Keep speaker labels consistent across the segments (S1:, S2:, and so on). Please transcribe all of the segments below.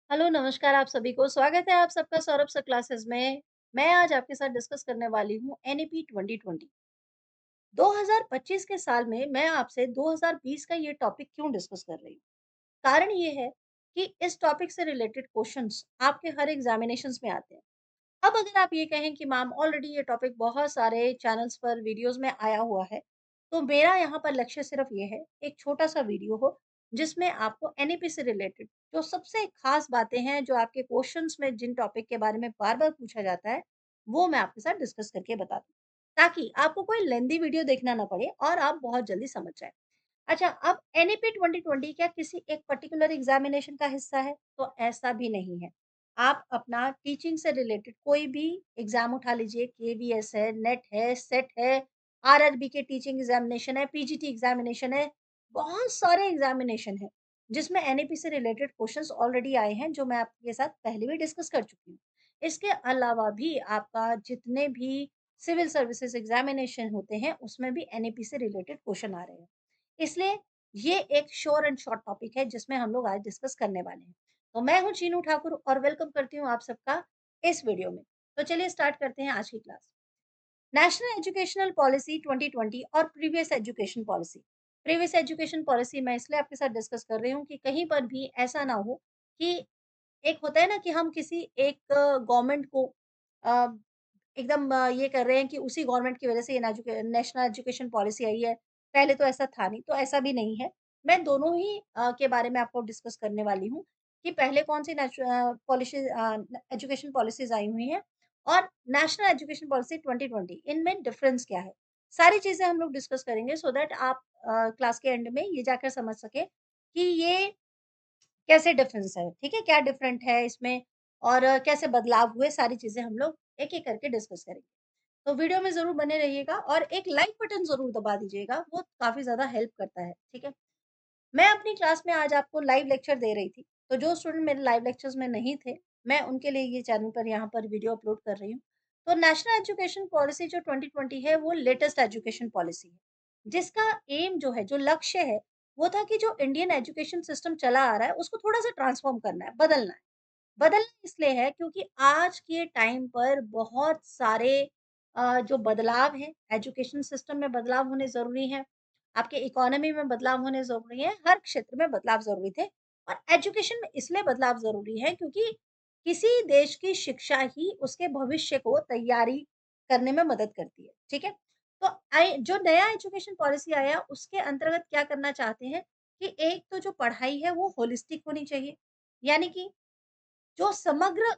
S1: Hello, नमस्कार आप सभी को। स्वागत है आप सबका सौरभ सर क्लासेस में। मैं आज आपके साथ डिस्कस करने वाली हूँ एनईपी 2020। 2025 के साल में मैं आपसे 2020 का ये टॉपिक क्यों डिस्कस कर रही हूँ? कारण ये है कि इस टॉपिक से रिलेटेड क्वेश्चंस आपके हर एग्जामिनेशंस में आते हैं। अब अगर आप ये कहें कि मैम ऑलरेडी ये टॉपिक बहुत सारे चैनल्स पर वीडियोस में आया हुआ है, तो मेरा यहाँ पर लक्ष्य सिर्फ ये है, एक छोटा-सा वीडियो हो, जिसमें आपको एनईपी से रिलेटेड जो सबसे खास बातें हैं, जो आपके क्वेश्चंस में जिन टॉपिक के बारे में बार-बार पूछा जाता है, वो मैं आपके साथ डिस्कस करके बता दूँ। ताकि आपको कोई लेंथी वीडियो देखना ना पड़े और आप बहुत जल्दी समझ जाएँ। अच्छा, अब एनईपी 2020 क्या किसी एक पर्टिकुलर एग्जामिनेशन का हिस्सा है? तो ऐसा भी नहीं है। आप अपना टीचिंग से रिलेटेड कोई भी एग्ज़ाम उठा लीजिए, केवीएस है, नेट है, सेट है, आरआरबी के टीचिंग एग्ज़ामिनेशन है, पीजीटी एग्ज़ामिनेशन है, बहुत सारे एग्ज़ामिनेशन हैं, जिसमें एनईपी से रिलेटेड क्वेश्चंस ऑलरेडी आए हैं, जो मैं आपके साथ पहले भी डिस्कस कर चुकी हूँ। इसके अलावा भी आपका जितने भी सिविल सर्विसेज़ एग्ज़ामिनेशन होते हैं, उसमें भी एनईपी से रिलेटेड क्वेश्चन आ रहे हैं। इसलिए ये एक श्योर एंड शॉर्ट टॉपिक है जिसमें हम लोग आज डिस्कस करने वाले हैं। तो मैं हूँ चीनू ठाकुर और वेलकम करती हूँ आप सबका इस वीडियो में। तो चलिए स्टार्ट करते हैं आज की क्लास। नेशनल एजुकेशनल पॉलिसी 2020 और previous education policy. Previous education policy मैं इसलिए आपके साथ डिस्कस कर रही हूँ कि कहीं पर भी ऐसा ना हो कि एक होता है ना कि हम किसी एक गवर्नमेंट को अ, एकदम ये कर रहे हैं कि उसी गवर्नमेंट की वजह से ये नेशनल एजुकेशन पॉलिसी आई है। पहले तो ऐसा था नहीं, तो ऐसा भी नहीं है। मैं दोनों ही के बारे में आपको डिस्कस करने वाली हूँ कि पहले कौन-सी एजुकेशन पॉलिसीज़ आई हुई हैं और नेशनल एजुकेशन पॉलिसी 2020 इनमें डिफरेंस क्या है? सारी चीज़ें हम लोग डिस्कस करेंगे सो दैट आप क्लास के एंड में ये जाकर समझ सकें कि ये कैसे डिफरेंस है, ठीक है? क्या डिफरेंट है इसमें और कैसे बदलाव हुए, सारी चीज़ें हम लोग एक-एक करके डिस्कस करेंगे। तो वीडियो में ज़रूर बने रहिएगा और एक लाइक बटन ज़रूर दबा दीजिएगा, वो काफ़ी ज़्यादा हेल्प करता है, ठीक है? मैं अपनी क्लास में आज आपको लाइव लेक्चर दे रही थी, तो जो स्टूडेंट मेरे लाइव लेक्चर्स में नहीं थे, मैं उनके लिए ये चैनल पर यहाँ पर वीडियो अपलोड कर रही हूँ। तो नेशनल एजुकेशन पॉलिसी जो 2020 है, वो लेटेस्ट एजुकेशन पॉलिसी है, जिसका एम जो है, जो लक्ष्य है, वो था कि जो इंडियन एजुकेशन सिस्टम चला आ रहा है, उसको थोड़ा-सा ट्रांसफॉर्म करना है, बदलना है। बदलना इसलिए है क्योंकि आज के टाइम पर बहुत सारे जो बदलाव हैं, एजुकेशन सिस्टम में बदलाव होने ज़रूरी हैं, आपके इकोनॉमी में बदलाव होने ज़रूरी हैं, हर क्षेत्र में बदलाव ज़रूरी थे और एजुकेशन में इसलिए बदलाव ज़रूरी है क्योंकि किसी देश की शिक्षा ही उसके भविष्य को तैयारी करने में मदद करती है, ठीक है? तो जो नया एजुकेशन पॉलिसी आया उसके अंतर्गत क्या करना चाहते हैं कि एक तो जो पढ़ाई है वो होलिस्टिक होनी चाहिए, यानी कि जो समग्र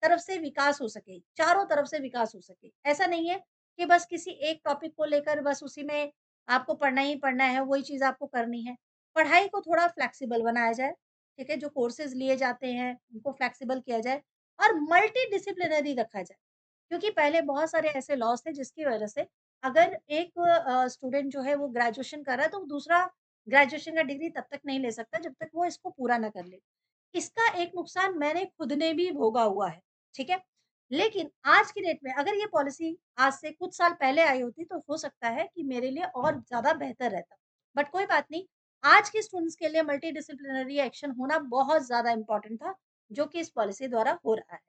S1: तरफ से विकास हो सके, चारों तरफ से विकास हो सके। ऐसा नहीं है कि बस किसी एक टॉपिक को लेकर बस उसी में आपको पढ़ना ही पढ़ना है, वही चीज़ आपको करनी है। पढ़ाई को थोड़ा फ्लेक्सिबल बनाया जाए, ठीक है? जो कोर्सेज़ लिए जाते हैं, उनको फ्लेक्सिबल किया जाए और मल्टी डिसिप्लिनरी रखा जाए। क्योंकि पहले बहुत सारे ऐसे लॉज़ थे जिसकी वजह से अगर एक स्टूडेंट जो है वो ग्रेजुएशन कर रहा है तो दूसरा ग्रेजुएशन का डिग्री तब तक नहीं ले सकता जब तक वो इसको पूरा ना कर ले। इसका एक नुकसान मैंने खुद ने भी भोगा हुआ है, ठीक है? लेकिन आज की डेट में अगर ये पॉलिसी आज से कुछ साल पहले आई होती तो हो सकता है कि मेरे लिए और ज़्यादा बेहतर रहता। बट कोई बात नहीं, आज के स्टूडेंट्स के लिए मल्टी डिसिप्लिनरी एक्शन होना बहुत ज़्यादा इम्पोर्टेंट था, जो कि इस पॉलिसी द्वारा हो रहा है,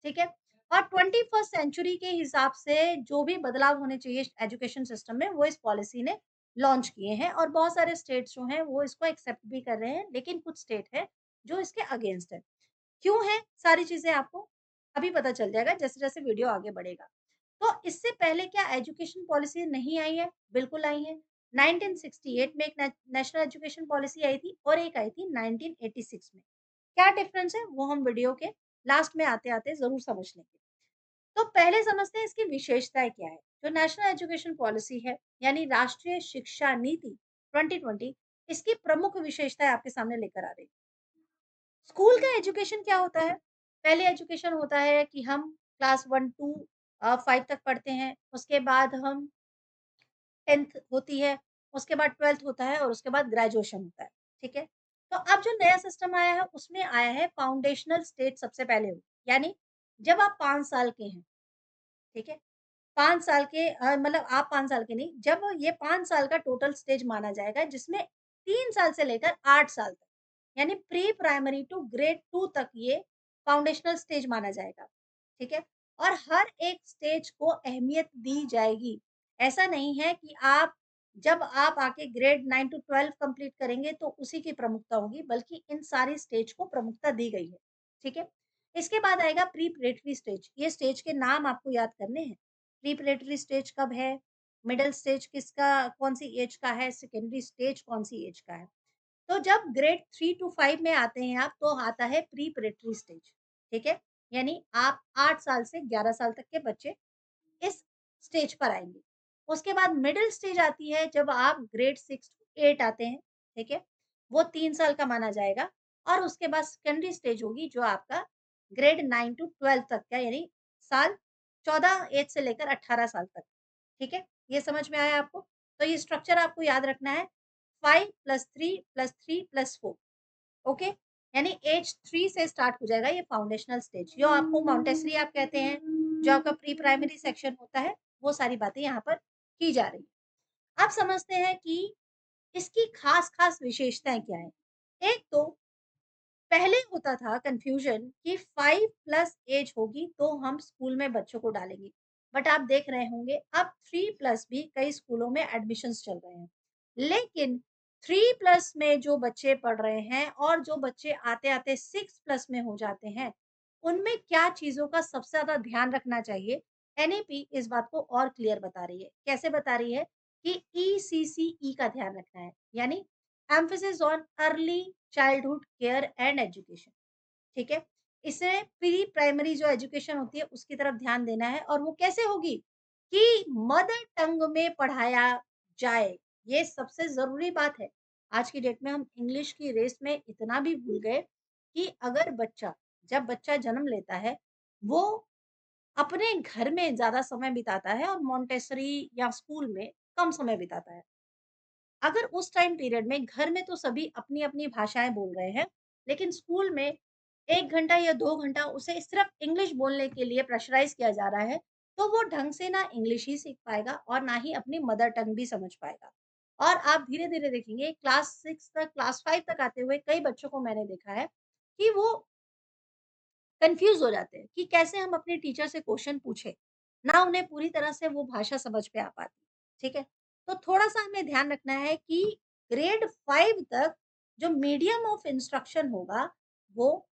S1: ठीक है? और 21st सेंचुरी के हिसाब से जो भी बदलाव होने चाहिए एजुकेशन सिस्टम में, वो इस पॉलिसी ने लॉन्च किए हैं और बहुत सारे स्टेट्स जो हैं, वो इसको एक्सेप्ट भी कर रहे हैं, लेकिन कुछ स्टेट हैं जो इसके अगेंस्ट है। क्यों है? सारी चीज़ें आपको अभी पता चल जाएगा जैसे-जैसे वीडियो आगे बढ़ेगा। तो इससे पहले क्या एजुकेशन पॉलिसी नहीं आई है? बिल्कुल आई है। 1968 में एक नेशनल एजुकेशन पॉलिसी आई थी और एक आई थी 1986 में। क्या डिफरेंस है? वो हम वीडियो के लास्ट में आते-आते ज़रूर समझ लेंगे। तो पहले समझते हैं इसकी विशेषताएँ क्या है? जो नेशनल एजुकेशन पॉलिसी है, यानी राष्ट्रीय शिक्षा नीति 2020 इसकी प्रमुख विशेषताएँ आपके सामने लेकर आ रही हूँ। स्कूल का एजुकेशन क्या होता है? पहले एजुकेशन होता है कि हम क्लास 1 टू 5 तक पढ़ते हैं, उसके बाद हम 10th होती है, उसके बाद 12th होता है और उसके बाद ग्रेजुएशन होता है, ठीक है? तो अब जो नया सिस्टम आया है, उसमें आया है फाउंडेशनल स्टेज सबसे पहले हो, यानी जब आप 5 साल के हैं, ठीक है? 5 साल के मतलब आप 5 साल के नहीं, जब ये 5 साल का टोटल स्टेज माना जाएगा जिसमें 3 साल से लेकर 8 साल तक। यानी प्री प्राइमरी टू ग्रेड 2 तक ये फाउंडेशनल स्टेज माना जाएगा, ठीक है? और हर एक स्टेज को अहमियत दी जाएगी। ऐसा नहीं है कि जब आप आके ग्रेड 9 टू 12 कंप्लीट करेंगे तो उसी की प्रमुखता होगी, बल्कि इन सारी स्टेज को प्रमुखता दी गई है, ठीक है? इसके बाद आएगा प्री-प्रेटरी स्टेज। ये स्टेज के नाम आपको याद करने हैं। प्री-प्रेटरी स्टेज कब है? मिडल स्टेज कौन-सी एज का है? सेकेंडरी स्टेज कौन-सी एज का है? तो जब ग्रेड 3 टू 5 में आते हैं आप, तो आता है प्री-प्रेटरी स्टेज, ठीक है? यानी आप 8 साल से 11 साल तक के बच्चे इस स्टेज पर आएँगे। उसके बाद मिडल स्टेज आती है जब आप ग्रेड 6 टू 8 आते हैं, ठीक है? वो 3 साल का माना जाएगा और उसके बाद सेकेंडरी स्टेज होगी जो आपका ग्रेड 9 टू 12 तक का, यानी साल 14 एज से लेकर 18 साल तक, ठीक है? ये समझ में आया आपको? तो ये स्ट्रक्चर आपको याद रखना है, 5 प्लस 3 प्लस 3 प्लस 4, ओके? यानी एज 3 से स्टार्ट हो जाएगा ये फाउंडेशनल स्टेज, जो आपको मोंटेसरी आप कहते हैं, जो आपका प्री प्राइमरी सेक्शन होता है, वो सारी बातें यहाँ पर की जा रही हैं। अब समझते हैं कि इसकी खास-खास विशेषताएँ क्या हैं? एक तो पहले होता था कन्फ्यूजन कि 5 प्लस एज होगी तो हम स्कूल में बच्चों को डालेंगे। बट आप देख रहे होंगे अब 3 प्लस भी कई स्कूलों में एडमिशन्स चल रहे हैं। लेकिन 3 प्लस में जो बच्चे पढ़ रहे हैं और जो बच्चे आते-आते 6 प्लस में हो जाते हैं, उनमें क्या चीज़ों का सबसे ज़्यादा ध्यान रखना चाहिए? एनईपी इस बात को और क्लियर बता रही है। कैसे बता रही है? कि ईसीसीई का ध्यान रखना है। यानी emphasis on early childhood care and education, ठीक है? इसे प्री प्राइमरी जो एजुकेशन होती है उसकी तरफ ध्यान देना है, और वो कैसे होगी? कि मदर टंग में पढ़ाया जाए, ये सबसे ज़रूरी बात है। आज की डेट में हम इंग्लिश की रेस में इतना भी भूल गए कि अगर जब बच्चा जन्म लेता है, वो अपने घर में ज़्यादा समय बिताता है और मोंटेसरी या स्कूल में कम समय बिताता है। अगर उस टाइम पीरियड में घर में तो सभी अपनी-अपनी भाषाएँ बोल रहे हैं, लेकिन स्कूल में 1 घंटा या 2 घंटा उसे सिर्फ़ इंग्लिश बोलने के लिए प्रेशराइज़ किया जा रहा है, तो वो ढंग से ना इंग्लिश ही सीख पाएगा और ना ही अपनी मदर टंग भी समझ पाएगा। और आप धीरे-धीरे देखेंगे क्लास 6 तक, क्लास 5 तक आते हुए कई बच्चों को मैंने देखा है कि वो कन्फ्यूज़ हो जाते हैं कि कैसे हम अपने टीचर से क्वेश्चन पूछें। ना उन्हें पूरी तरह से वो भाषा समझ में आ पाती, ठीक है? तो थोड़ा-सा हमें ध्यान रखना है कि ग्रेड 5 तक जो मीडियम ऑफ इंस्ट्रक्शन होगा, वो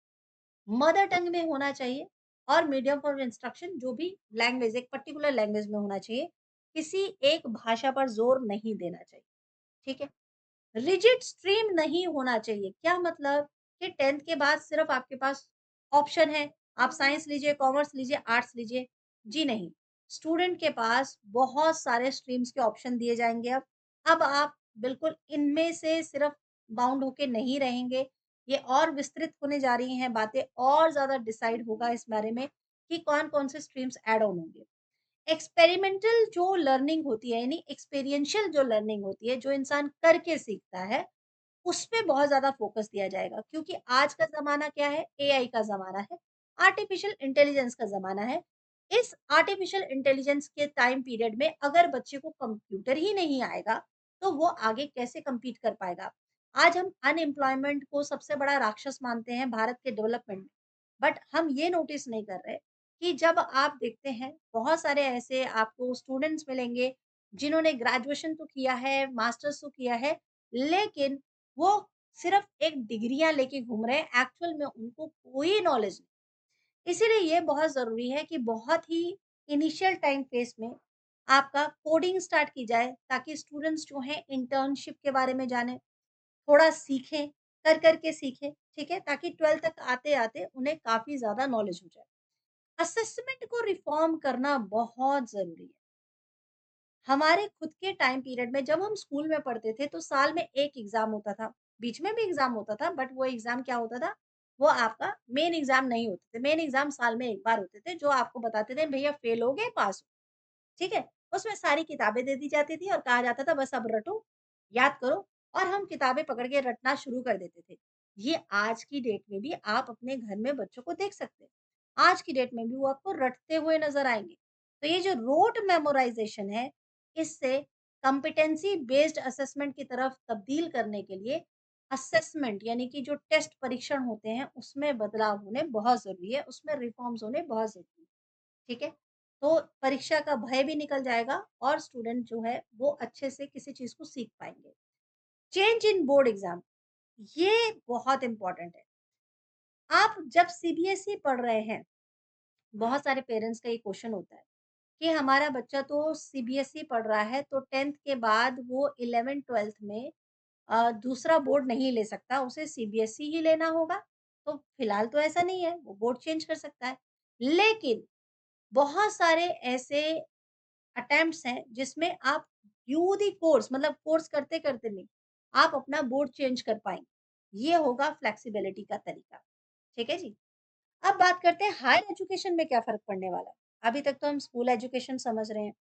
S1: मदर टंग में होना चाहिए और मीडियम ऑफ इंस्ट्रक्शन जो भी लैंग्वेज, एक पर्टिकुलर लैंग्वेज में होना चाहिए। किसी एक भाषा पर ज़ोर नहीं देना चाहिए, ठीक है? रिजिड स्ट्रीम नहीं होना चाहिए। क्या मतलब? कि 10th के बाद सिर्फ़ आपके पास ऑप्शन है, आप साइंस लीजिए, कॉमर्स लीजिए, आर्ट्स लीजिए। जी नहीं, स्टूडेंट के पास बहुत सारे स्ट्रीम्स के ऑप्शन दिए जाएँगे अब। अब आप बिल्कुल इनमें से सिर्फ़ बाउंड होके नहीं रहेंगे। ये और विस्तृत होने जा रही हैं बातें, और ज़्यादा डिसाइड होगा इस बारे में कि कौन-कौन से स्ट्रीम्स ऐड ऑन होंगे। एक्सपेरिमेंटल जो लर्निंग होती है, यानी एक्सपेरिएंशियल जो लर्निंग होती है, जो इंसान करके सीखता है, उसपे बहुत ज़्यादा फ़ोकस दिया जाएगा, क्योंकि आज का ज़माना क्या है? एआई का ज़माना है, आर्टिफ़िशियल इंटेलिजेंस का ज़माना है। इस आर्टिफ़िशियल इंटेलिजेंस के टाइम पीरियड में अगर बच्चे को कंप्यूटर ही नहीं आएगा, तो वो आगे कैसे कम्पीट कर पाएगा? आज हम अनएम्प्लॉयमेंट को सबसे बड़ा राक्षस मानते हैं भारत के डेवलपमेंट में, बट हम ये नोटिस नहीं कर रहे कि जब आप देखते हैं, बहुत सारे ऐसे आपको स्टूडेंट्स मिलेंगे, जिन्होंने ग्रेजुएशन तो किया है, मास्टर्स तो किया है, लेकिन वो सिर्फ़ एक डिग्रियाँ लेके घूम रहे हैं, एक्चुअल में उनको कोई नॉलेज नहीं। इसीलिए ये बहुत ज़रूरी है कि बहुत ही इनिशियल टाइम फ़ेज़ में आपका कोडिंग स्टार्ट की जाए, ताकि स्टूडेंट्स जो हैं इंटर्नशिप के बारे में जानें, थोड़ा सीखें, कर के सीखें, ठीक है? ताकि 12th तक आते-आते उन्हें काफ़ी ज़्यादा नॉलेज हो जाए। असेसमेंट को रिफ़ॉर्म करना बहुत ज़रूरी है। हमारे खुद के टाइम पीरियड में जब हम स्कूल में पढ़ते थे, तो साल में 1 एग्ज़ाम होता था। बीच में भी एग्ज़ाम होता था, बट वो एग्ज़ाम क्या होता था? वो आपका मेन एग्ज़ाम नहीं होते थे। मेन एग्ज़ाम साल में 1 बार होते थे, जो आपको बताते थे भैया फेल हो गए, पास हो, ठीक है? उसमें सारी किताबें दे दी जाती थी और कहा जाता था बस अब रटो, याद करो, और हम किताबें पकड़ के रटना शुरू कर देते थे। ये आज की डेट में भी आप अपने घर में बच्चों को देख सकते हैं। आज की डेट में भी वो आपको रटते हुए नज़र आएँगे। तो ये जो रोट मेमोराइज़ेशन है, इससे कॉम्पिटेंसी बेस्ड असेसमेंट की तरफ तब्दील करने के लिए असेसमेंट यानी कि जो टेस्ट परीक्षण होते हैं, उसमें बदलाव होने बहुत ज़रूरी है, उसमें रिफॉर्म्स होने बहुत ज़रूरी है, ठीक है? तो परीक्षा का भय भी निकल जाएगा और स्टूडेंट जो है, वो अच्छे से किसी चीज़ को सीख पाएँगे। चेंज इन बोर्ड एग्ज़ाम, ये बहुत इम्पोर्टेंट है। आप जब सीबीएसई पढ़ रहे हैं, बहुत सारे पेरेंट्स का ये क्वेश्चन होता है कि हमारा बच्चा तो सीबीएसई पढ़ रहा है, तो 10th के बाद वो 11th-12th में दूसरा बोर्ड नहीं ले सकता, उसे सीबीएसई ही लेना होगा। तो फिलहाल तो ऐसा नहीं है, वो बोर्ड चेंज कर सकता है। लेकिन बहुत सारे ऐसे अटेम्प्ट्स हैं जिसमें आप ड्यू द कोर्स मतलब कोर्स करते-करते में आप अपना बोर्ड चेंज कर पाएँगे। ये होगा फ्लेक्सिबिलिटी का तरीका। ठीक है जी? अब बात करते हैं हायर एजुकेशन में क्या फ़र्क पड़ने वाला है। अभी तक तो हम स्कूल एजुकेशन समझ रहे हैं।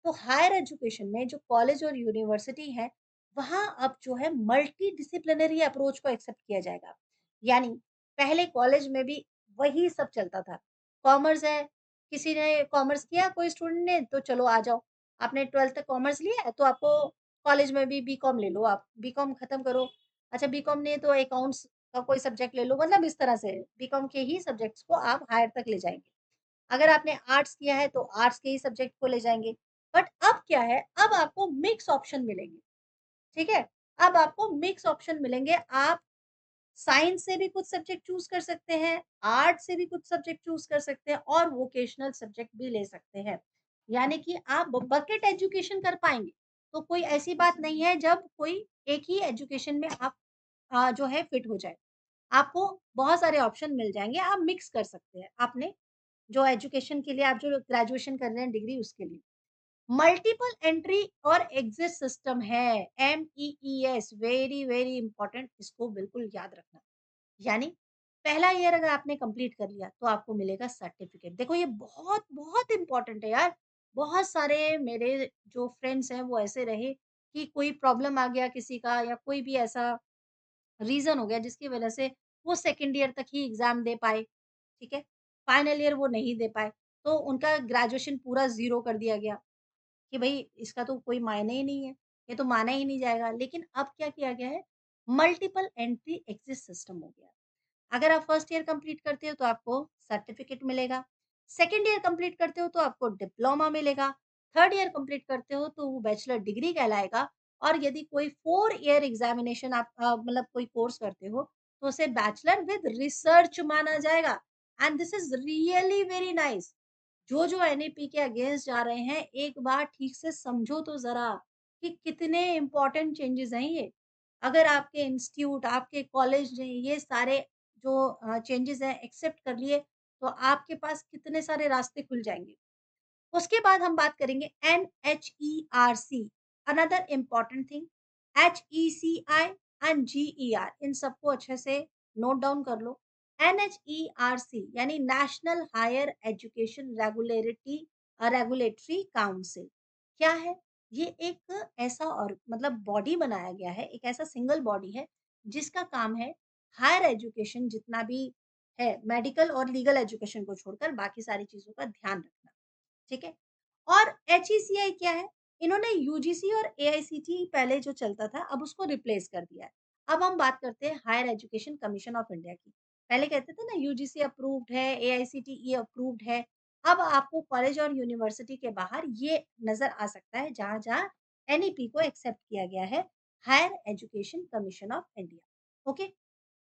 S1: तो हायर एजुकेशन में जो कॉलेज और यूनिवर्सिटी है, वहाँ अब जो है मल्टी डिसिप्लिनरी अप्रोच को एक्सेप्ट किया जाएगा। यानी पहले कॉलेज में भी वही सब चलता था। कॉमर्स है, किसी ने कॉमर्स किया कोई स्टूडेंट ने तो चलो आ जाओ। आपने 12th तक कॉमर्स लिया है तो आपको कॉलेज में भी बीकॉम ले लो आप, बीकॉम खत्म करो। अच्छा बीकॉम नहीं है तो अकाउंट्स का कोई सब्जेक्ट ले लो मतलब इस तरह से बीकॉम के ही सब्जेक्ट्स को आप हायर तक ले जाएँगे। अगर आपने आर्ट्स किया है तो आर्ट्स के ही सब्जेक्ट को ले जाएँगे। बट अब क्या है, अब आपको मिक्स ऑप्शन मिलेंगे, ठीक है? अब आपको मिक्स ऑप्शन मिलेंगे, आप साइंस से भी कुछ सब्जेक्ट चूज़ कर सकते हैं, आर्ट से भी कुछ सब्जेक्ट चूज़ कर सकते हैं और वोकेशनल सब्जेक्ट भी ले सकते हैं। यानी कि आप बकेट एजुकेशन कर पाएँगे। तो कोई ऐसी बात नहीं है जब कोई एक ही एजुकेशन में आप जो है फिट हो जाए। आपको बहुत सारे ऑप्शन मिल जाएँगे, आप मिक्स कर सकते हैं, आपने जो एजुकेशन के लिए आप जो ग्रेजुएशन कर रहे हैं डिग्री उसके लिए। मल्टीपल एंट्री और एग्जिट सिस्टम है, एमईईएस वेरी, वेरी इंपोर्टेंट इसको बिल्कुल याद रखना। यानी पहला ईयर अगर आपने कंप्लीट कर लिया तो आपको मिलेगा सर्टिफिकेट। देखो ये बहुत, बहुत इंपोर्टेंट है यार। बहुत सारे मेरे जो फ्रेंड्स हैं वो ऐसे रहे कि कोई प्रॉब्लम आ गया किसी का या कोई भी ऐसा रीज़न हो गया जिसकी वजह से वो सेकंड ईयर तक ही एग्ज़ाम दे पाए, ठीक है? फाइनल ईयर वो नहीं दे पाए, तो उनका ग्रेजुएशन पूरा ज़ीरो कर दिया गया कि भई इसका तो कोई मायने ही नहीं है, ये तो माना ही नहीं जाएगा। लेकिन अब क्या किया गया है, मल्टीपल एंट्री एग्जिट सिस्टम हो गया। अगर आप फर्स्ट ईयर कंप्लीट करते हो तो आपको सर्टिफिकेट मिलेगा, सेकंड ईयर कंप्लीट करते हो तो आपको डिप्लोमा मिलेगा, थर्ड ईयर कंप्लीट करते हो तो वो बैचलर डिग्री कहलाएगा और यदि कोई 4 ईयर एग्जामिनेशन आप मतलब कोई कोर्स करते हो तो उसे बैचलर विद रिसर्च माना जाएगा and this is really very nice. जो एनईपी के अगेंस्ट जा रहे हैं, एक बार ठीक से समझो तो ज़रा कि कितने इम्पोर्टेंट चेंजेज़ हैं ये। अगर आपके इंस्टीट्यूट, आपके कॉलेज ने ये सारे जो चेंजेज़ हैं एक्सेप्ट कर लिए, तो आपके पास कितने सारे रास्ते खुल जाएँगे। उसके बाद हम बात करेंगे NHERC, another important thing. HECI and GER इन सबको अच्छे से नोट डाउन कर लो। एनएचईआरसी यानी national higher education regulatory council क्या है? ये एक ऐसा और मतलब बॉडी बनाया गया है, एक ऐसा सिंगल बॉडी है जिसका काम है हायर एजुकेशन जितना भी है, मेडिकल और लीगल एजुकेशन को छोड़कर बाकी सारी चीज़ों का ध्यान रखना। ठीक है? और एचईसीआई क्या है? इन्होंने यूजीसी और एआईसीटीई पहले जो चलता था, अब उसको रिप्लेस कर दिया है। अब हम बात करते हैं higher education commission of India की। पहले कहते थे ना यूजीसी अप्रूव्ड है, एआईसीटीई अप्रूव्ड है। अब आपको कॉलेज और यूनिवर्सिटी के बाहर ये नज़र आ सकता है जहाँ-जहाँ एनईपी को एक्सेप्ट किया गया है, higher education commission of India. Okay?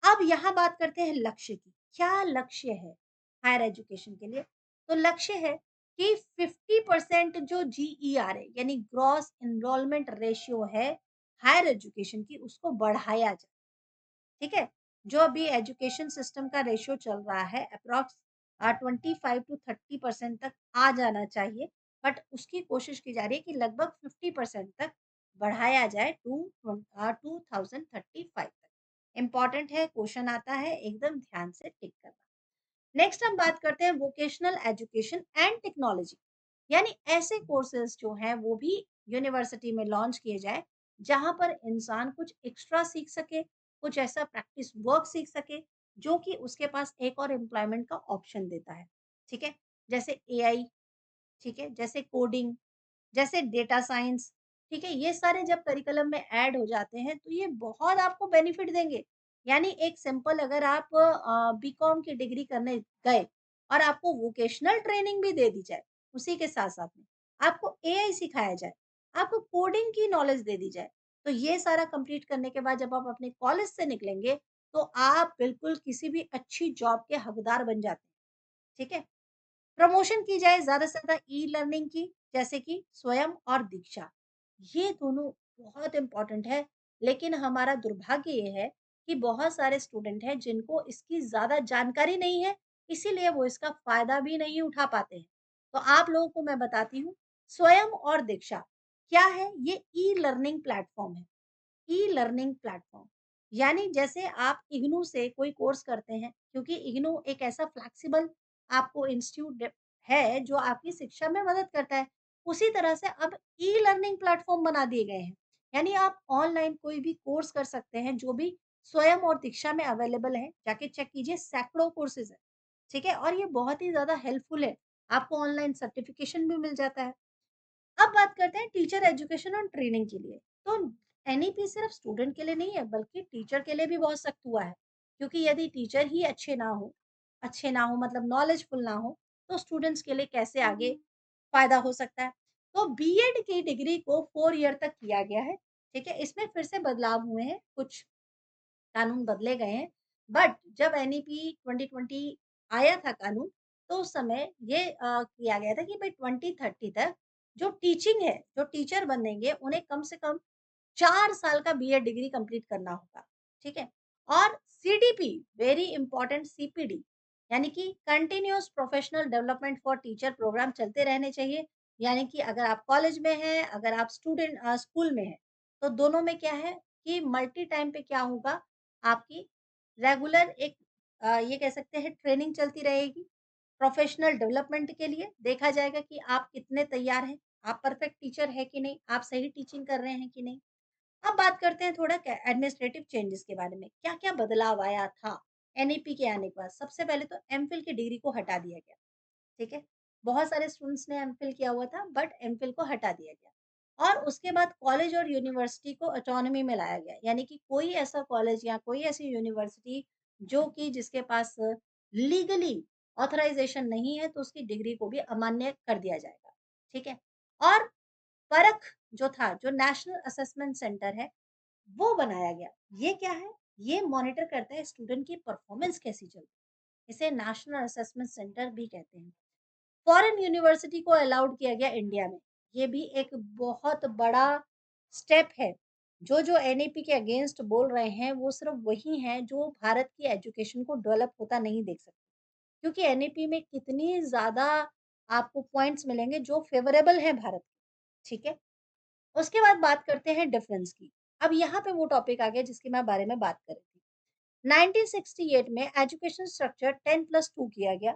S1: अब यहाँ बात करते हैं लक्ष्य की। क्या लक्ष्य है हायर एजुकेशन के लिए? तो लक्ष्य है कि 50% जो जीईआर है यानी ग्रॉस एनरोलमेंट रेशियो है हायर एजुकेशन की उसको बढ़ाया जाए। ठीक है? जो अभी एजुकेशन सिस्टम का रेशियो चल रहा है अप्रॉक्स 25 टू 30% तक आ जाना चाहिए। बट उसकी कोशिश की जा रही है कि लगभग 50% तक बढ़ाया जाए टू 2035 तक। इम्पोर्टेंट है, क्वेश्चन आता है, एकदम ध्यान से टिक करना। नेक्स्ट हम बात करते हैं वोकेशनल एजुकेशन एंड टेक्नोलॉजी, यानी ऐसे कोर्सेज जो हैं वो भी यूनिवर्सिटी में लॉन्च किए जाए जहां पर इंसान कुछ एक्स्ट्रा सीख सके, कुछ ऐसा प्रैक्टिस वर्क सीख सके जो कि उसके पास एक और एम्प्लॉयमेंट का ऑप्शन देता है। ठीक है? जैसे एआई, ठीक है? जैसे कोडिंग, जैसे डेटा साइंस, ठीक है? ये सारे जब करिकुलम में ऐड हो जाते हैं, तो ये बहुत आपको बेनिफिट देंगे। यानी एक सिंपल अगर आप बीकॉम की डिग्री करने गए और आपको वोकेशनल ट्रेनिंग भी दे दी जाए, उसी के साथ-साथ में, आपको एआई सिखाया जाए, आपको कोडिंग की नॉलेज दे दी जाए, तो ये सारा कंप्लीट करने के बाद जब आप अपने कॉलेज से निकलेंगे, तो आप बिल्कुल किसी भी अच्छी जॉब के हकदार बन जाते हैं, ठीक है? प्रमोशन की जाए ज़्यादा से ज़्यादा ई-लर्निंग की, जैसे कि स्वयं और दीक्षा। ये दोनों बहुत इम्पोर्टेंट है, लेकिन हमारा दुर्भाग्य ये है कि बहुत सारे स्टूडेंट हैं जिनको इसकी ज़्यादा जानकारी नहीं है, इसीलिए वो इसका फ़ायदा भी नहीं उठा पाते हैं। तो आप लोगों को मैं बताती हूँ, स्वयं और दीक्षा क्या है? ये ई-लर्निंग प्लेटफ़ॉर्म है। E-learning platform. यानी जैसे आप इग्नू से कोई कोर्स करते हैं, क्योंकि इग्नू एक ऐसा फ्लेक्सिबल आपको इंस्टीट्यूट है, जो आपकी शिक्षा में मदद करता है। उसी तरह से अब ई-लर्निंग प्लेटफ़ॉर्म बना दिए गए हैं। यानी आप ऑनलाइन कोई भी कोर्स कर सकते हैं, जो भी स्वयं और दीक्षा में अवेलेबल है। जाके चेक कीजिए, सैकड़ों कोर्सेज़ हैं, ठीक है? और ये बहुत ही ज़्यादा हेल्पफुल है। आपको ऑनलाइन सर्टिफ़िकेशन भी मिल जाता है। अब बात करते हैं टीचर एजुकेशन और ट्रेनिंग के लिए। तो एनईपी सिर्फ स्टूडेंट के लिए नहीं है, बल्कि टीचर के लिए भी बहुत सख्त हुआ है। क्योंकि यदि टीचर ही अच्छे ना हो मतलब नॉलेजफुल ना हो, तो स्टूडेंट्स के लिए कैसे आगे फायदा हो सकता है। तो बीएड की डिग्री को 4 ईयर तक किया गया है, ठीक है? इसमें फिर से बदलाव हुए हैं, कुछ कानून बदले गए हैं। बट जब एनईपी 2020 आया था कानून, तो उस समय ये किया गया था कि भाई 2030 तक जो टीचिंग है, जो टीचर बनेंगे, उन्हें कम से कम 4 साल का बीएड डिग्री कंप्लीट करना होगा, ठीक है? और सीडीपी वेरी इंपोर्टेंट सीपीडी यानी कि continuous professional development for teacher programme चलते रहने चाहिए। यानी कि अगर आप कॉलेज में हैं, अगर आप स्कूल में हैं, तो दोनों में क्या है कि मल्टी टाइम पे क्या होगा, आपकी रेगुलर एक ये कह सकते हैं ट्रेनिंग चलती रहेगी। प्रोफेशनल डेवलपमेंट के लिए देखा जाएगा कि आप कितने तैयार हैं, आप परफेक्ट टीचर हैं कि नहीं, आप सही टीचिंग कर रहे हैं कि नहीं। अब बात करते हैं थोड़ा एडमिनिस्ट्रेटिव चेंजेस के बारे में। क्या-क्या बदलाव आया था एनईपी के आने के बाद? सबसे पहले तो एमफिल की डिग्री को हटा दिया गया, ठीक है? बहुत सारे स्टूडेंट्स ने एमफिल किया हुआ था, बट एमफिल को हटा दिया गया। और उसके बाद कॉलेज और यूनिवर्सिटी को ऑटोनॉमी में लाया गया। यानी कि कोई ऐसा कॉलेज या कोई ऐसी यूनिवर्सिटी जो कि जिसके पास लीगली ऑथराइज़ेशन नहीं है, तो उसकी डिग्री को भी अमान्य कर दिया जाएगा, ठीक है? और परख जो था, जो नेशनल असेसमेंट सेंटर है, वो बनाया गया। ये क्या है? ये मॉनिटर करता है स्टूडेंट की परफॉर्मेंस कैसी चल रही है। इसे नेशनल असेसमेंट सेंटर भी कहते हैं। फॉरेन यूनिवर्सिटी को अलाउड किया गया इंडिया में। ये भी एक बहुत बड़ा स्टेप है। जो एनईपी के अगेंस्ट बोल रहे हैं, वो सिर्फ वही हैं जो भारत की एजुकेशन को डेवलप होता नहीं देख सकते। क्योंकि एनईपी में कितनी ज़्यादा आपको पॉइंट्स मिलेंगे जो फेवरेबल हैं भारत के, ठीक है? उसके बाद बात करते हैं डिफरेंस की। अब यहाँ पे वो टॉपिक आ गया जिसके मैं बारे में बात कर रही थी। 1968 में एजुकेशन स्ट्रक्चर 10+2 किया गया।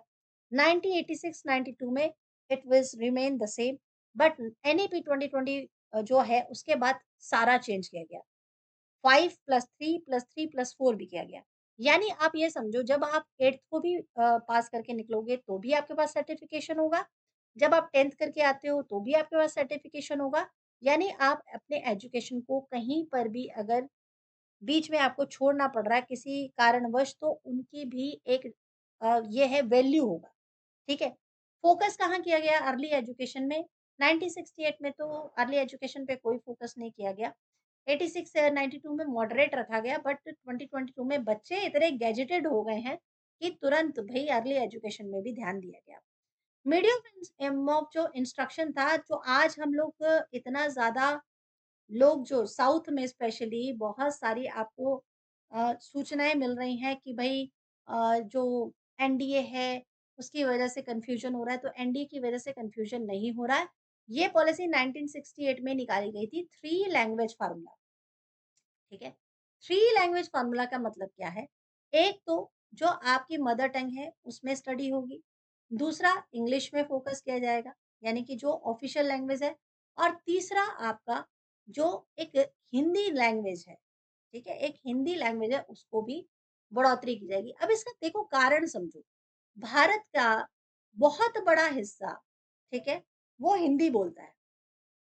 S1: 1986-92 में it was remain the same but NEP 2020 जो है उसके बाद सारा चेंज किया गया। 5+3+3+4 भी किया गया। यानी आप ये समझो जब आप 8th को भी पास करके निकलोगे तो भी आपके पास सर्टिफ़िकेशन होगा। जब आप 10th करके आते हो तो भी आपके पास सर्टिफ़िकेशन होगा। यानी आप अपने एजुकेशन को कहीं पर भी अगर बीच में आपको छोड़ना पड़ रहा है किसी कारणवश तो उनकी भी एक ये है वैल्यू होगा। ठीक है? फ़ोकस कहाँ किया गया अर्ली एजुकेशन में? 1968 में तो अर्ली एजुकेशन पे कोई फ़ोकस नहीं किया गया। 86 से 92 में मॉडरेट रखा गया बट 2022 में बच्चे इतने गैजेटेड हो गए हैं कि तुरंत भई अर्ली एजुकेशन में भी ध्यान दिया गया। मीडियम ऑफ जो इंस्ट्रक्शन था, जो आज हम लोग इतना ज़्यादा लोग जो साउथ में स्पेशली बहुत सारी आपको सूचनाएँ मिल रही हैं कि भई जो एनडीए है, उसकी वजह से कन्फ्यूज़न हो रहा है, तो एनडीए की वजह से कन्फ्यूज़न नहीं हो रहा है। ये पॉलिसी 1968 में निकाली गई थी, 3 लैंग्वेज फ़ॉर्मूला, ठीक है? 3 लैंग्वेज फ़ॉर्मूला का मतलब क्या है? एक तो जो आपकी मदर टंग है, उसमें स्टडी होगी। दूसरा इंग्लिश में फ़ोकस किया जाएगा, यानी कि जो ऑफ़िशियल लैंग्वेज है और तीसरा आपका जो एक हिंदी लैंग्वेज है, ठीक है? एक हिंदी लैंग्वेज है, उसको भी बढ़ोतरी की जाएगी। अब इसका देखो कारण समझो, भारत का बहुत बड़ा हिस्सा, ठीक है? वो हिंदी बोलता है,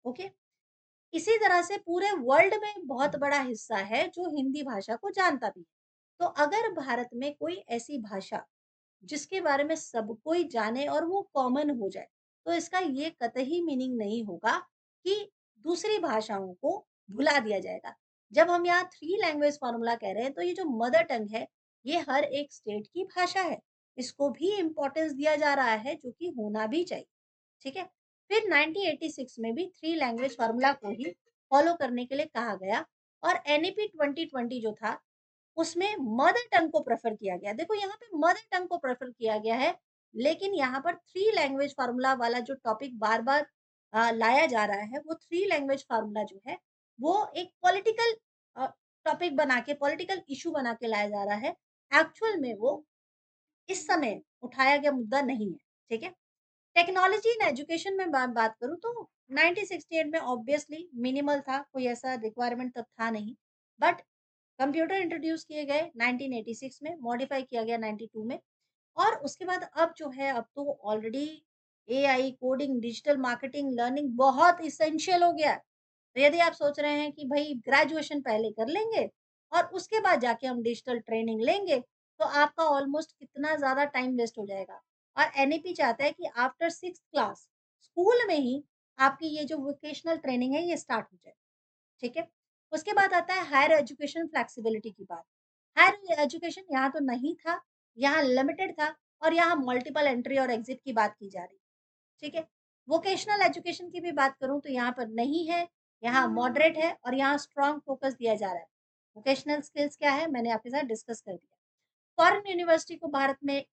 S1: ओके? इसी तरह से पूरे वर्ल्ड में बहुत बड़ा हिस्सा है जो हिंदी भाषा को जानता भी है। तो अगर भारत में कोई ऐसी भाषा जिसके बारे में सब कोई जाने और वो कॉमन हो जाए, तो इसका ये कतई मीनिंग नहीं होगा कि दूसरी भाषाओं को भुला दिया जाएगा। जब हम यहाँ थ्री लैंग्वेज फॉर्मूला कह रहे हैं, तो ये जो मदर टंग है, ये हर एक स्टेट की भाषा है। इसको भी इम्पोर्टेंस दिया जा रहा है, जो कि होना भी चाहिए। ठीक है? फिर 1986 में भी थ्री लैंग्वेज फॉर्मूला को ही फॉलो करने के लिए कहा गया और एनईपी 2020 जो था, उसमें मदर टंग को प्रेफ़र किया गया। देखो यहाँ पे मदर टंग को प्रेफ़र किया गया है, लेकिन यहाँ पर थ्री लैंग्वेज फ़ॉर्मूला वाला जो टॉपिक बार-बार लाया जा रहा है, वो थ्री लैंग्वेज फ़ॉर्मूला जो है, वो एक पॉलिटिकल अ, टॉपिक बना के, पॉलिटिकल इश्यू बना के लाया जा रहा है। एक्चुअल में वो इस समय उठाया गया मुद्दा नहीं है, ठीक है? टेक्नोलॉजी इन एजुकेशन में बात करूँ तो 1968 में ऑब्वियसली मिनिमल था, कोई ऐसा रिक्वायरमेंट तब था नहीं। बट कंप्यूटर इंट्रोड्यूस किए गए 1986 में, मॉडिफाई किया गया 92 में और उसके बाद अब जो है अब तो already AI, coding, digital marketing, learning बहुत इसेंशियल हो गया है। तो यदि आप सोच रहे हैं कि भई ग्रेजुएशन पहले कर लेंगे और उसके बाद जाके हम डिजिटल ट्रेनिंग लेंगे, तो आपका ऑलमोस्ट कितना ज़्यादा टाइम वेस्ट हो जाएगा। और एनईपी चाहता है कि आफ्टर 6th क्लास स्कूल में ही आपकी ये जो वोकेशनल ट्रेनिंग है ये स्टार्ट हो जाए। ठीक है? उसके बाद आता है हायर एजुकेशन फ्लेक्सिबिलिटी की बात। हायर एजुकेशन यहाँ तो नहीं था, यहाँ लिमिटेड था और यहाँ मल्टीपल एंट्री और एग्ज़िट की बात की जा रही है, ठीक है? वोकेशनल एजुकेशन की भी बात करूँ तो यहाँ पर नहीं है, यहाँ मॉडरेट है और यहाँ स्ट्रॉन्ग फोकस दिया जा रहा है। वोकेशनल स्किल्स क्या है, मैंने आपके साथ डिस्कस कर दिया। फॉरेन यूनिवर्सिटी को भारत में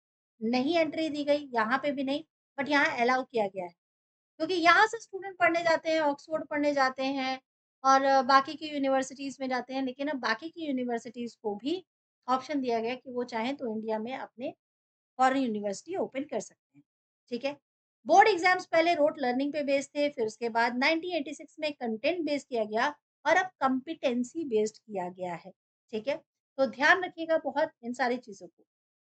S1: नहीं एंट्री दी गई, यहाँ पे भी नहीं, बट यहाँ अलाउ किया गया है। क्योंकि यहाँ से स्टूडेंट पढ़ने जाते हैं, ऑक्सफोर्ड पढ़ने जाते हैं और बाकी की यूनिवर्सिटीज़ में जाते हैं, लेकिन अब बाकी की यूनिवर्सिटीज़ को भी ऑप्शन दिया गया है कि वो चाहें तो इंडिया में अपने फॉरेन यूनिवर्सिटी ओपन कर सकते हैं, ठीक है? बोर्ड एग्ज़ाम्स पहले रोट लर्निंग पे बेस्ड थे, फिर उसके बाद 1986 में कंटेंट बेस्ड किया गया और अब कॉम्पिटेंसी बेस्ड किया गया है, ठीक है? तो ध्यान रखिएगा बहुत इन सारी चीज़ों को।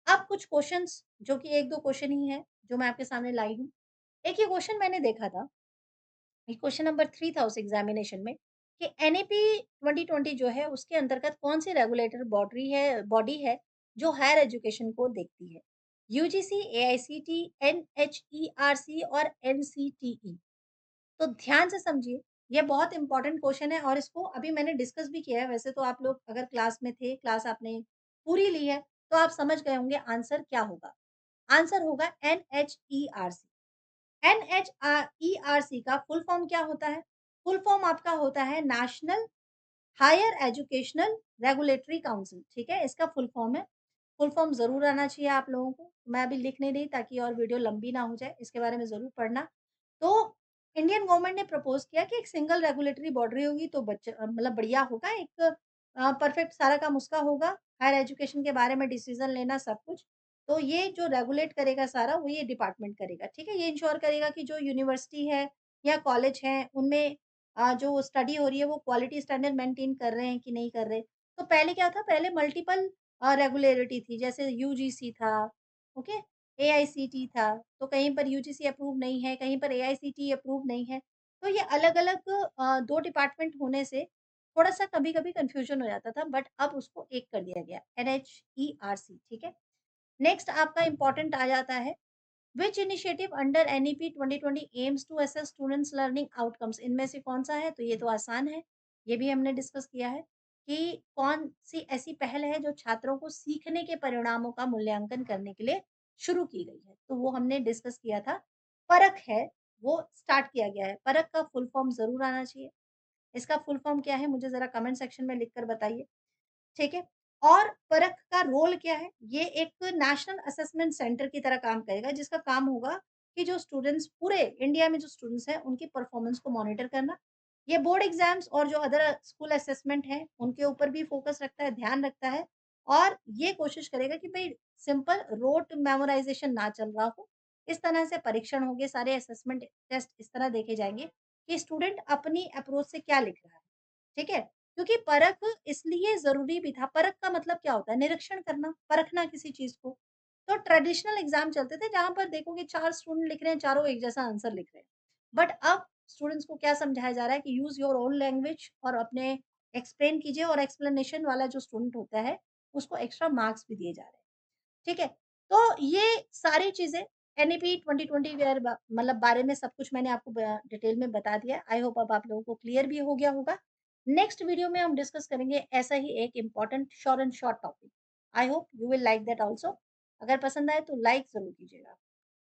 S1: अब कुछ क्वेश्चन्स जो कि 1-2 क्वेश्चन ही हैं, जो मैं आपके सामने लाई हूँ। एक ये क्वेश्चन मैंने देखा था ये क्वेश्चन नंबर 3 था उस एग्जामिनेशन में कि एनईपी 2020 जो है उसके अंतर्गत कौन सी रेगुलेटर बॉडी है जो हायर एजुकेशन को देखती है यूजीसी एआईसीटी एनएचईआरसी और एनसीटीई तो ध्यान से समझिए ये बहुत इंपॉर्टेंट क्वेश्चन है और इसको अभी मैंने डिस्कस भी किया है वैसे तो आप लोग अगर क्लास में थे क्लास आपने पूरी ली है तो आप समझ गए होंगे आंसर क्या होगा आंसर होगा एनएचईआरसी एनएचईआरसी का फुल फॉर्म क्या होता है? फुल फॉर्म आपका होता है national higher educational regulatory council, ठीक है? इसका फुल फॉर्म है। फुल फॉर्म ज़रूर आना चाहिए आप लोगों को। मैं अभी लिख नहीं रही ताकि और वीडियो लंबी ना हो जाए, इसके बारे में ज़रूर पढ़ना। तो इंडियन गवर्नमेंट ने प्रपोज़ किया कि एक सिंगल रेगुलेटरी बॉडी होगी तो मतलब बढ़िया होगा, एक परफेक्ट सारा काम उसका होगा, हायर एजुकेशन के बारे में डिसीज़न लेना सब कुछ। तो ये जो रेगुलेट करेगा सारा, वो ये डिपार्टमेंट करेगा, ठीक है? ये इंश्योर करेगा कि जो यूनिवर्सिटी है या कॉलेज हैं, उनमें जो स्टडी हो रही है वो क्वालिटी स्टैंडर्ड मेंटेन कर रहे हैं कि नहीं कर रहे। तो पहले क्या था पहले मल्टीपल रेगुलेरिटी थी जैसे यूजीसी था, ओके? एआईसीटी था, तो कहीं पर यूजीसी अप्रूव नहीं है, कहीं पर एआईसीटी अप्रूव नहीं है। तो ये अलग-अलग 2 डिपार्टमेंट होने से थोड़ा-सा कभी-कभी कन्फ्यूजन हो जाता था बट अब उसको एक कर दिया गया एनएचईआरसी ठीक है? नेक्स्ट आपका इम्पोर्टेंट आ जाता है which initiative under NEP 2020 aims to assess students learning outcomes इनमें से कौन-सा है? तो ये तो आसान है, ये भी हमने डिस्कस किया है कि कौन-सी ऐसी पहल है जो छात्रों को सीखने के परिणामों का मूल्यांकन करने के लिए शुरू की गई है। तो वो हमने डिस्कस किया था। परख है, वो स्टार्ट किया गया है। परख का फुल फॉर्म ज़रूर आना चाहिए। इसका फुल फॉर्म क्या है? मुझे ज़रा कमेंट सेक्शन में लिख कर बताइए। ठीक है? और परख का रोल क्या है? ये एक नेशनल असेसमेंट सेंटर की तरह काम करेगा, जिसका काम होगा कि जो स्टूडेंट्स पूरे इंडिया में जो स्टूडेंट्स हैं, उनकी परफॉर्मेंस को मॉनिटर करना। ये बोर्ड एग्ज़ाम्स और जो अदर स्कूल असेसमेंट हैं, उनके ऊपर भी फ़ोकस रखता है, ध्यान रखता है और ये कोशिश करेगा कि भई सिंपल रोट मेमोराइज़ेशन ना चल रहा हो। इस तरह से परीक्षण होंगे, सारे असेसमेंट टेस्ट इस तरह देखे जाएँगे कि स्टूडेंट अपनी अप्रोच से क्या लिख रहा है। ठीक है? क्योंकि परख इसलिए ज़रूरी भी था, परख का मतलब क्या होता है? निरीक्षण करना, परखना किसी चीज़ को। तो ट्रेडिशनल एग्ज़ाम चलते थे जहाँ पर देखोगे 4 स्टूडेंट लिख रहे हैं, चारों एक जैसा आंसर लिख रहे हैं। बट अब स्टूडेंट्स को क्या समझाया जा रहा है कि यूज़ योर ओन लैंग्वेज और अपने एक्सप्लेन कीजिए और एक्सप्लेनेशन वाला जो स्टूडेंट होता है, उसको एक्स्ट्रा मार्क्स भी दिए जा रहे हैं। ठीक है? तो ये सारी चीज़ें एनईपी 2020 मतलब बारे में सब कुछ मैंने आपको डिटेल में बता दिया है। आई होप अब आप लोगों को क्लियर भी हो गया होगा। नेक्स्ट वीडियो में हम डिस्कस करेंगे ऐसा ही एक important short and short topic. I hope you will like that also. अगर पसंद आए तो लाइक ज़रूर कीजिएगा।